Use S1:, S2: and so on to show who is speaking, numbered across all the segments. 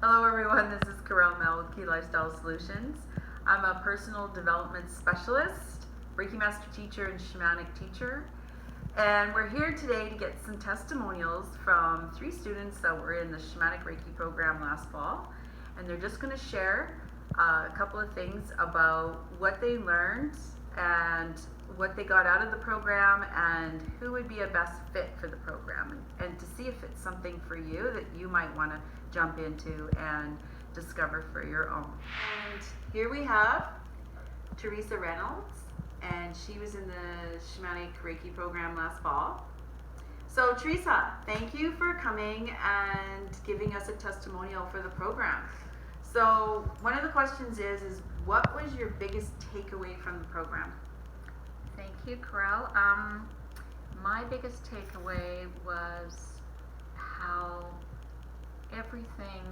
S1: Hello everyone, this is Carol Mel with Key Lifestyle Solutions. I'm a personal development specialist, Reiki Master teacher, and Shamanic teacher. And we're here today to get some testimonials from 3 students that were in the Shamanic Reiki program last fall. And they're just going to share a couple of things about what they learned and what they got out of the program and who would be a best fit for the program, and to see if it's something for you that you might want to jump into and discover for your own. And here we have Teresa Reynolds, and she was in the Shamanic Reiki program last fall. So Teresa, thank you for coming and giving us a testimonial for the program. So one of the questions is what was your biggest takeaway from the program?
S2: Thank you, Corel. My biggest takeaway was how everything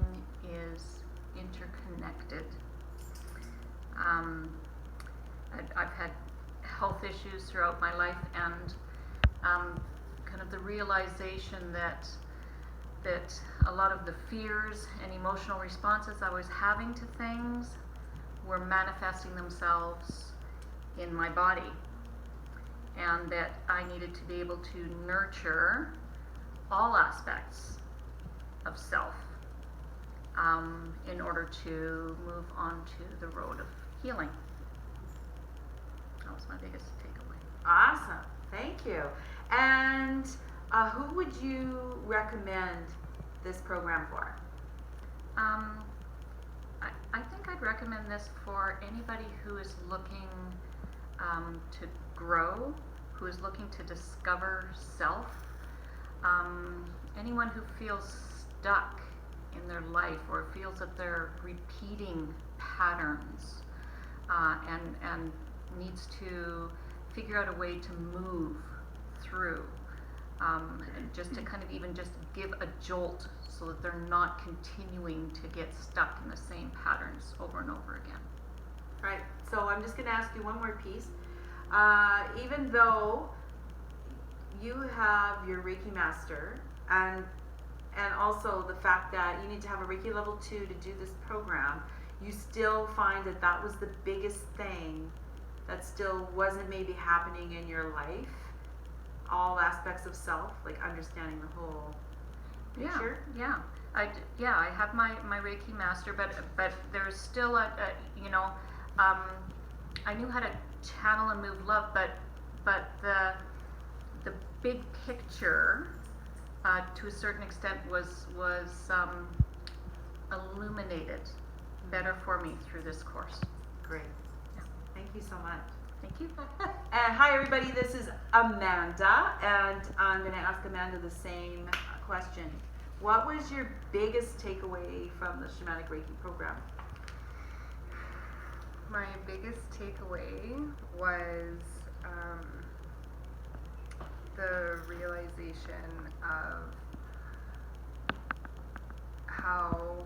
S2: is interconnected. I've had health issues throughout my life, and kind of the realization that a lot of the fears and emotional responses I was having to things were manifesting themselves in my body, and that I needed to be able to nurture all aspects of self in order to move on to the road of healing. That was my biggest takeaway.
S1: Awesome, thank you. And who would you recommend this program for?
S2: I think I'd recommend this for anybody who is looking to grow, who is looking to discover self, anyone who feels stuck in their life or feels that they're repeating patterns and needs to figure out a way to move through, and just to kind of even just give a jolt so that they're not continuing to get stuck in the same patterns over and over again.
S1: Right, so I'm just going to ask you one more piece. Even though you have your Reiki Master and also the fact that you need to have a Reiki level 2 to do this program, you still find that that was the biggest thing that still wasn't maybe happening in your life, all aspects of self, like understanding the whole picture?
S2: Yeah. I have my Reiki Master, but there's still I knew how to channel and move love, but the big picture to a certain extent was illuminated better for me through this course.
S1: Great. Yeah. Thank you so much.
S2: Thank you.
S1: And hi everybody, this is Amanda, and I'm going to ask Amanda the same question. What was your biggest takeaway from the Shamanic Reiki program?
S3: My biggest takeaway was the realization of how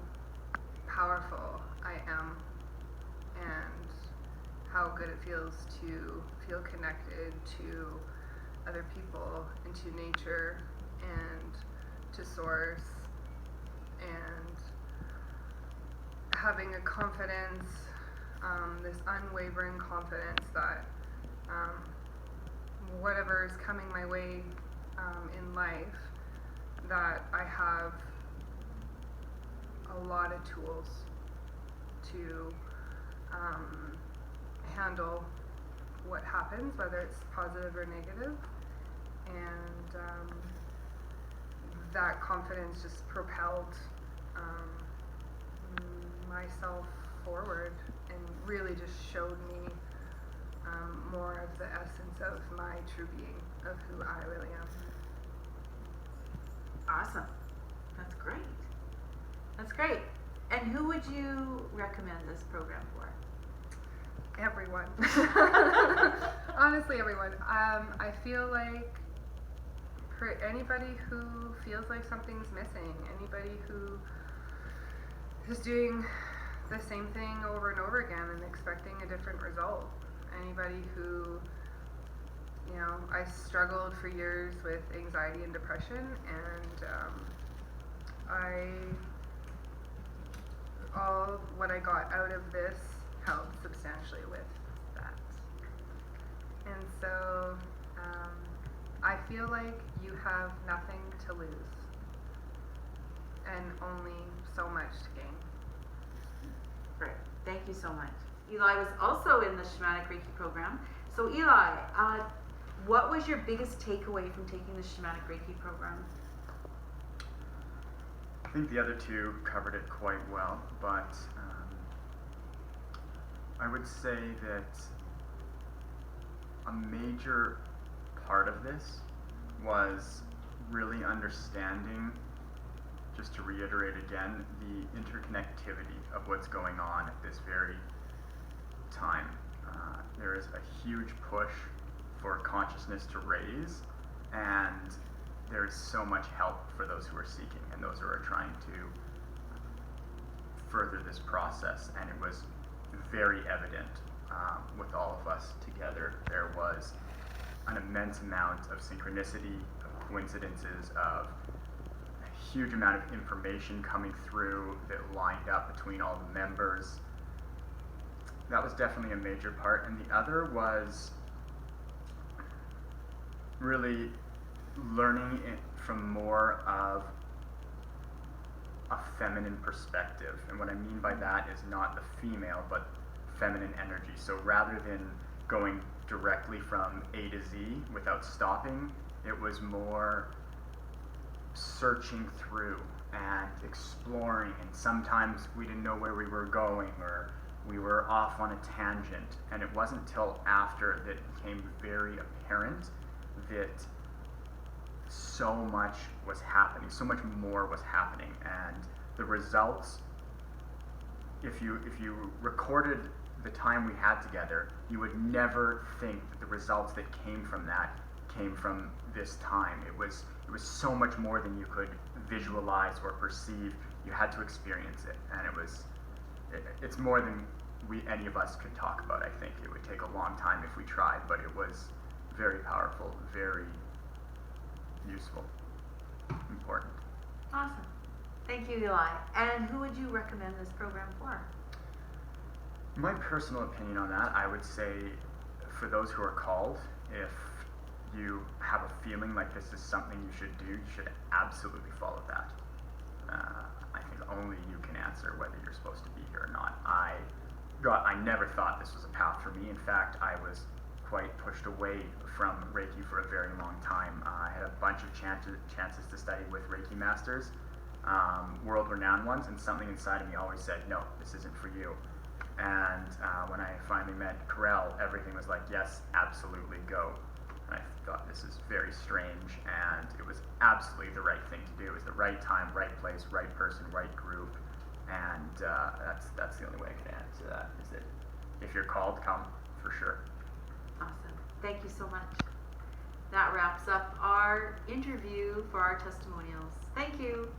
S3: powerful I am and how good it feels to feel connected to other people and to nature and to source, and having a confidence, this unwavering confidence that whatever is coming my way in life, that I have a lot of tools to handle what happens, whether it's positive or negative, and that confidence just propelled myself forward and really just showed me more of the essence of my true being, of who I really am.
S1: Awesome. That's great. That's great. And who would you recommend this program for?
S3: Everyone. Honestly, everyone. I feel like for anybody who feels like something's missing, anybody who is doing the same thing over and over again and expecting a different result, anybody who, I struggled for years with anxiety and depression, and I all what I got out of this helped substantially with that. And so I feel like you have nothing to lose and only so much to gain.
S1: Great. Thank you so much. Eli was also in the Shamanic Reiki program. So Eli, what was your biggest takeaway from taking the Shamanic Reiki program?
S4: I think the other two covered it quite well, but I would say that a major part of this was really understanding, just to reiterate again, the interconnectivity of what's going on at this very time. There is a huge push for consciousness to raise, and there is so much help for those who are seeking and those who are trying to further this process. And it was very evident with all of us together. There was an immense amount of synchronicity, of coincidences, of a huge amount of information coming through that lined up between all the members. That was definitely a major part. And the other was really learning it from more of a feminine perspective. And what I mean by that is not the female, but feminine energy. So rather than going directly from A to Z without stopping, it was more searching through and exploring, and sometimes we didn't know where we were going, or we were off on a tangent, and it wasn't till after that it became very apparent that so much was happening, so much more was happening, and the results, if you recorded the time we had together, you would never think that the results that came from that came from this time. It was so much more than you could visualize or perceive. You had to experience it, and it's more than any of us could talk about. I think it would take a long time if we tried, but it was very powerful, very useful, important.
S1: Awesome. Thank you, Eli. And who would you recommend this program for?
S4: My personal opinion on that, I would say for those who are called, if you have a feeling like this is something you should do, you should absolutely follow that. I think only you can answer whether you're supposed to be here or not. I never thought this was a path for me. In fact, I was quite pushed away from Reiki for a very long time. I had a bunch of chances to study with Reiki masters, world-renowned ones, and something inside of me always said, no, this isn't for you. And when I finally met Karel, everything was like, yes, absolutely, go. And I thought, this is very strange, and it was absolutely the right thing to do. It was the right time, right place, right person, right group, and that's the only way I can answer that, is that if you're called, come, for sure.
S1: Awesome. Thank you so much. That wraps up our interview for our testimonials. Thank you.